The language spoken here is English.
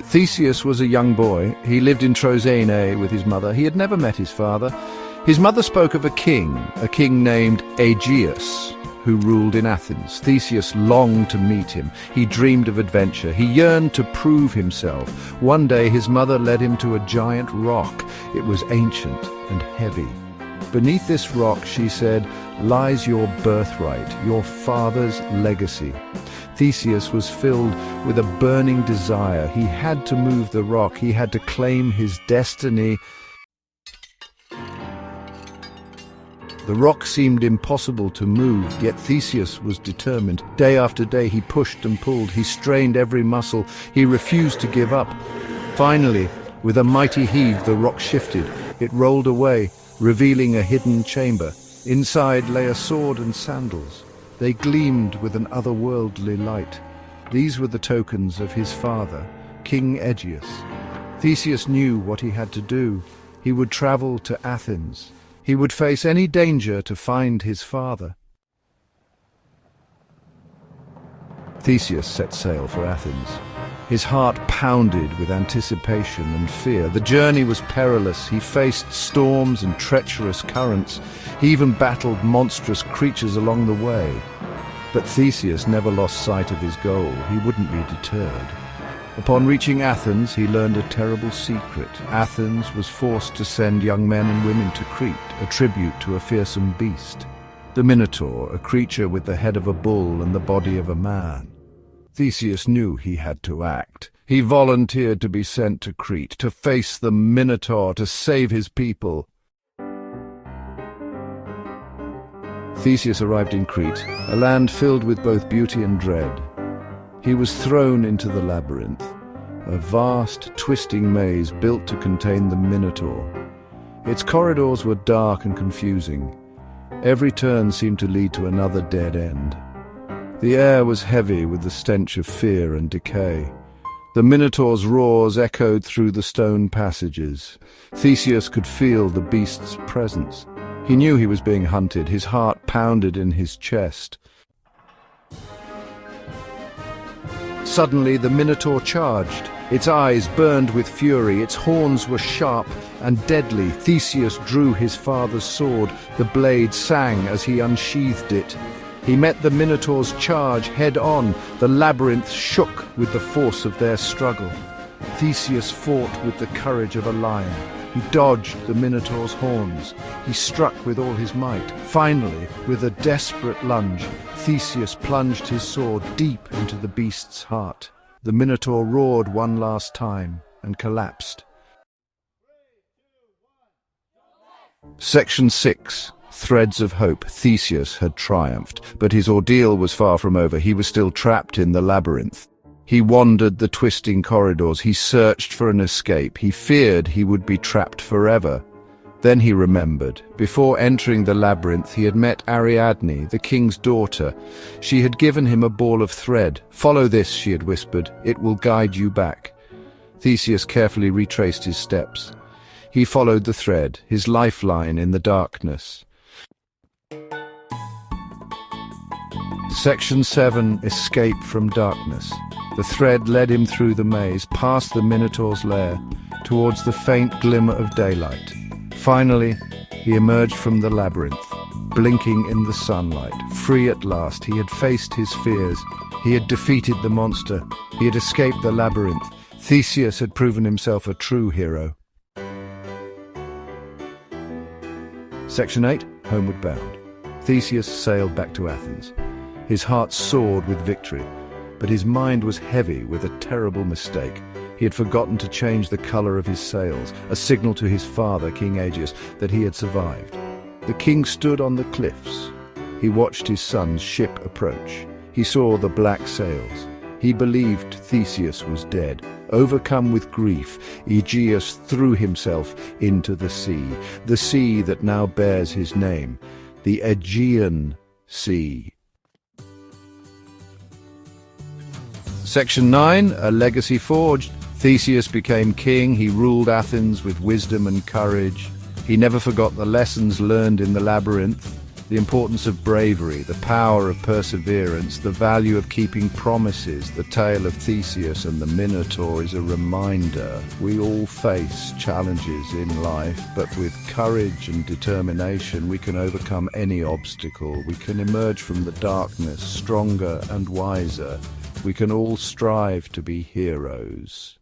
Theseus was a young boy. He lived in Trœzene with his mother. He had never met his father. His mother spoke of a king named Aegeus, who ruled in Athens. Theseus longed to meet him. He dreamed of adventure. He yearned to prove himself. One day his mother led him to a giant rock. It was ancient and heavy. Beneath this rock, she said, lies your birthright, your father's legacy. Theseus was filled with a burning desire. He had to move the rock. He had to claim his destiny. The rock seemed impossible to move, yet Theseus was determined. Day after day he pushed and pulled. He strained every muscle. He refused to give up. Finally, with a mighty heave, the rock shifted. It rolled away, revealing a hidden chamber. Inside lay a sword and sandals. They gleamed with an otherworldly light. These were the tokens of his father, King Aegeus. Theseus knew what he had to do. He would travel to Athens. He would face any danger to find his father. Theseus set sail for Athens. His heart pounded with anticipation and fear. The journey was perilous. He faced storms and treacherous currents. He even battled monstrous creatures along the way. But Theseus never lost sight of his goal. He wouldn't be deterred. Upon reaching Athens, he learned a terrible secret. Athens was forced to send young men and women to Crete, a tribute to a fearsome beast. The Minotaur, a creature with the head of a bull and the body of a man. Theseus knew he had to act. He volunteered to be sent to Crete, to face the Minotaur, to save his people. Theseus arrived in Crete, a land filled with both beauty and dread. He was thrown into the Labyrinth, a vast, twisting maze built to contain the Minotaur. Its corridors were dark and confusing. Every turn seemed to lead to another dead end. The air was heavy with the stench of fear and decay. The Minotaur's roars echoed through the stone passages. Theseus could feel the beast's presence. He knew he was being hunted. His heart pounded in his chest. Suddenly the Minotaur charged. Its eyes burned with fury. Its horns were sharp and deadly. Theseus drew his father's sword. The blade sang as he unsheathed it. He met the Minotaur's charge head-on. The labyrinth shook with the force of their struggle. Theseus fought with the courage of a lion. He dodged the Minotaur's horns. He struck with all his might. Finally, with a desperate lunge, Theseus plunged his sword deep into the beast's heart. The Minotaur roared one last time and collapsed. Section 6. Threads of Hope. Theseus had triumphed, but his ordeal was far from over. He was still trapped in the labyrinth. He wandered the twisting corridors. He searched for an escape. He feared he would be trapped forever. Then he remembered. Before entering the labyrinth, he had met Ariadne, the king's daughter. She had given him a ball of thread. "Follow this," she had whispered. "It will guide you back." Theseus carefully retraced his steps. He followed the thread, his lifeline in the darkness. Section 7. Escape from Darkness. The thread led him through the maze, past the Minotaur's lair, towards the faint glimmer of daylight. Finally, he emerged from the labyrinth, blinking in the sunlight. Free at last, he had faced his fears. He had defeated the monster. He had escaped the labyrinth. Theseus had proven himself a true hero. Section 8. Homeward Bound. Theseus sailed back to Athens. His heart soared with victory, but his mind was heavy with a terrible mistake. He had forgotten to change the color of his sails, a signal to his father, King Aegeus, that he had survived. The king stood on the cliffs. He watched his son's ship approach. He saw the black sails. He believed Theseus was dead. Overcome with grief, Aegeus threw himself into the sea that now bears his name, the Aegean Sea. Section 9. A legacy forged. Theseus became king. He ruled Athens with wisdom and courage. He never forgot the lessons learned in the labyrinth. The importance of bravery, the power of perseverance, the value of keeping promises. The tale of Theseus and the Minotaur is a reminder. We all face challenges in life, but with courage and determination we can overcome any obstacle. We can emerge from the darkness stronger and wiser. We can all strive to be heroes.